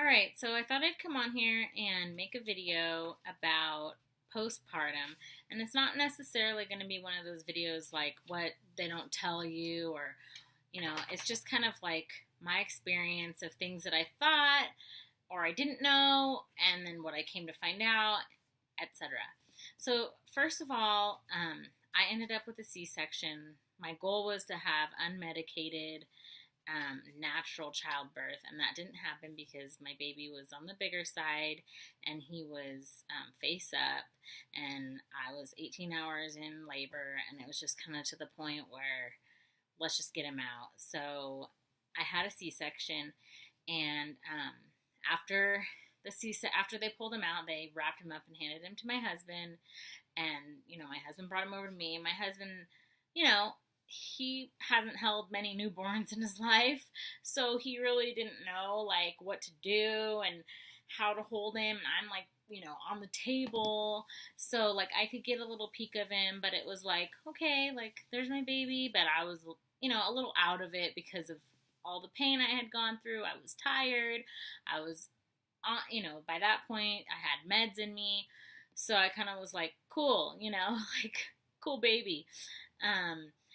All right, so I thought I'd come on here and make a video about postpartum. And it's not necessarily going to be one of those videos like what they don't tell you, or, it's just kind of like my experience of things that I thought or I didn't know, and then what I came to find out, etc. So, first of all, I ended up with a C section. My goal was to have unmedicated natural childbirth, and that didn't happen because my baby was on the bigger side and he was face up, and I was 18 hours in labor, and it was just kind of to the point where let's just get him out. So I had a C-section, and after they pulled him out, they wrapped him up and handed him to my husband, and my husband brought him over to me. My husband, you know, he hasn't held many newborns in his life, so he really didn't know like what to do and how to hold him. And I'm like, on the table, so like I could get a little peek of him, but it was like, okay, like there's my baby, but I was, a little out of it because of all the pain I had gone through. I was tired. I was, by that point I had meds in me, so I kind of was like, cool, like cool baby.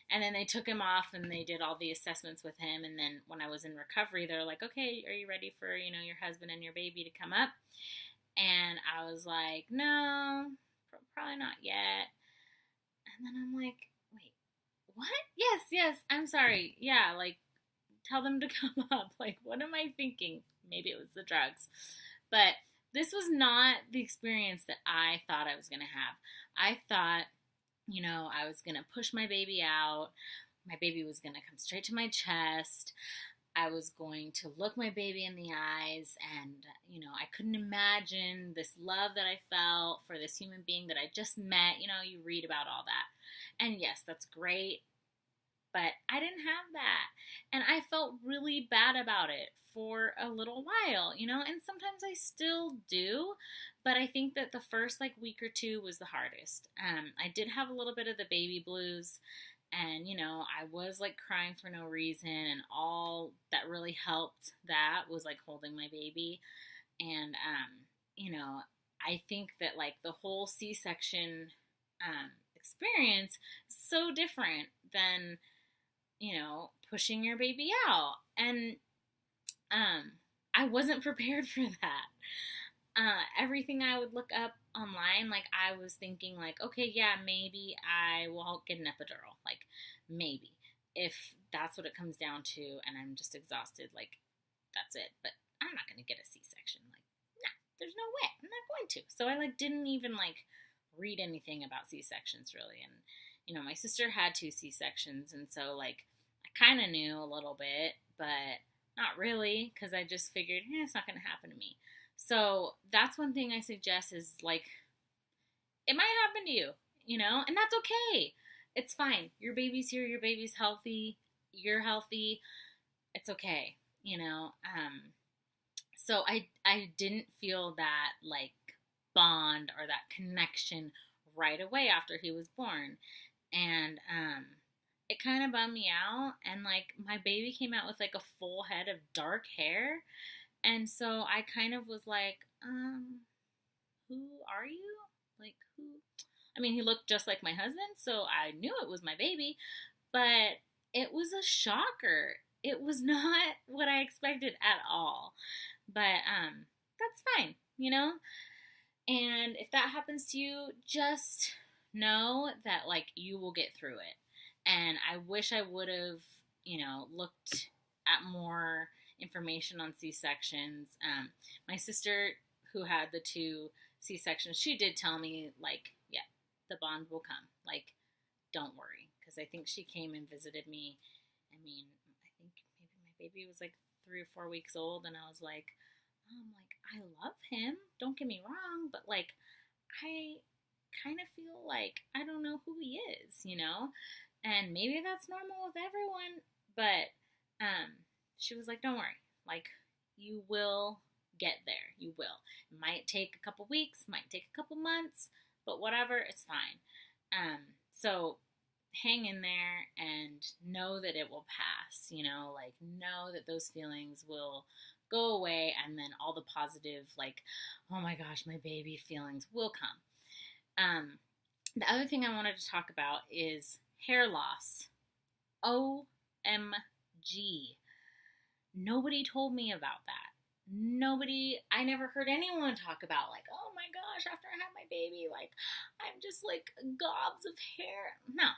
And then they took him off and they did all the assessments with him. And then when I was in recovery, they're like, okay, are you ready for, your husband and your baby to come up? And I was like, no, probably not yet. And then I'm like, wait, what? Yes, I'm sorry. Yeah, like, tell them to come up. Like, what am I thinking? Maybe it was the drugs. But this was not the experience that I thought I was going to have. I thought, I was going to push my baby out. My baby was going to come straight to my chest. I was going to look my baby in the eyes, and, I couldn't imagine this love that I felt for this human being that I just met. You read about all that. And yes, that's great, but I didn't have that. And I felt really bad about it for a little while, and sometimes I still do, but I think that the first like week or two was the hardest. I did have a little bit of the baby blues, and I was like crying for no reason, and all that really helped that was like holding my baby. And I think that like the whole C-section experience is so different than pushing your baby out. And I wasn't prepared for that. Everything I would look up online, like I was thinking like, okay, yeah, maybe I will get an epidural. Like maybe if that's what it comes down to and I'm just exhausted, like that's it. But I'm not going to get a C-section. Like, nah, there's no way. I'm not going to. So I like didn't even like read anything about C-sections really. And, my sister had 2 C-sections. And so like I kind of knew a little bit, but not really, because I just figured, it's not going to happen to me. So that's one thing I suggest is like, it might happen to you, and that's okay. It's fine. Your baby's here. Your baby's healthy. You're healthy. It's okay. So I didn't feel that like bond or that connection right away after he was born. And, it kind of bummed me out, and like my baby came out with like a full head of dark hair, and so I kind of was like, who are you? Like, who? I mean, he looked just like my husband, so I knew it was my baby, but it was a shocker. It was not what I expected at all. But that's fine. And if that happens to you, just know that like you will get through it. And I wish I would have, looked at more information on C-sections. My sister, who had the 2 C-sections, she did tell me, like, yeah, the bond will come. Like, don't worry. Because I think she came and visited me. I mean, I think maybe my baby was like 3 or 4 weeks old, and I was like, I love him. Don't get me wrong, but like, I kind of feel like I don't know who he is. And maybe that's normal with everyone, but she was like, don't worry, like you will get there. You will. It might take a couple weeks, might take a couple months, but whatever, it's fine. So hang in there and know that it will pass, like know that those feelings will go away, and then all the positive, like, oh my gosh, my baby feelings will come. The other thing I wanted to talk about is hair loss. OMG. Nobody told me about that. I never heard anyone talk about, like, oh my gosh, after I have my baby, like, I'm just like gobs of hair. No,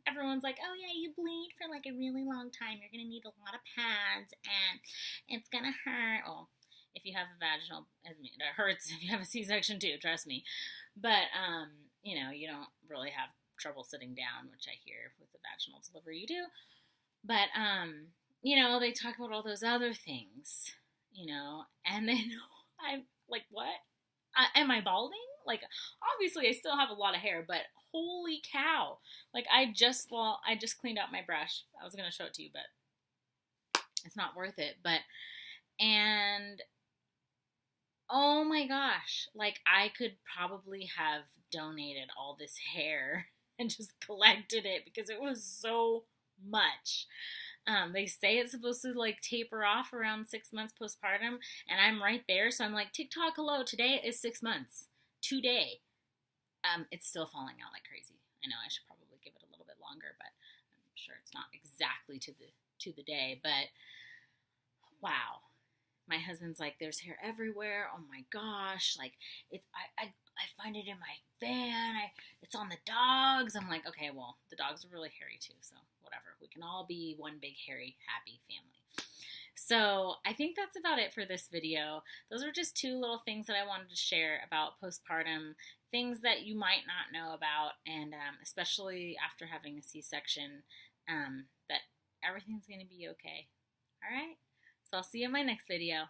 everyone's like, oh yeah, you bleed for like a really long time. You're going to need a lot of pads and it's going to hurt. Well, if you have a vaginal, I mean, it hurts if you have a C-section too, trust me. But, you know, you don't really have trouble sitting down, which I hear with the vaginal delivery you do. But, you know, they talk about all those other things, you know, and then I'm like, what? Am I balding? Like, obviously I still have a lot of hair, but holy cow. Like, I just cleaned out my brush. I was going to show it to you, but it's not worth it. And oh my gosh, like, I could probably have donated all this hair and just collected it because it was so much. They say it's supposed to like taper off around 6 months postpartum, and I'm right there, so I'm like, TikTok, hello, today is 6 months. Today. It's still falling out like crazy. I know I should probably give it a little bit longer, but I'm sure it's not exactly to the day, but wow. My husband's like, there's hair everywhere. Oh my gosh. Like, I find it in my van. It's on the dogs. I'm like, okay, well, the dogs are really hairy too, so whatever. We can all be one big, hairy, happy family. So I think that's about it for this video. Those are just 2 little things that I wanted to share about postpartum, things that you might not know about, and especially after having a C-section, that everything's going to be okay. All right? So I'll see you in my next video.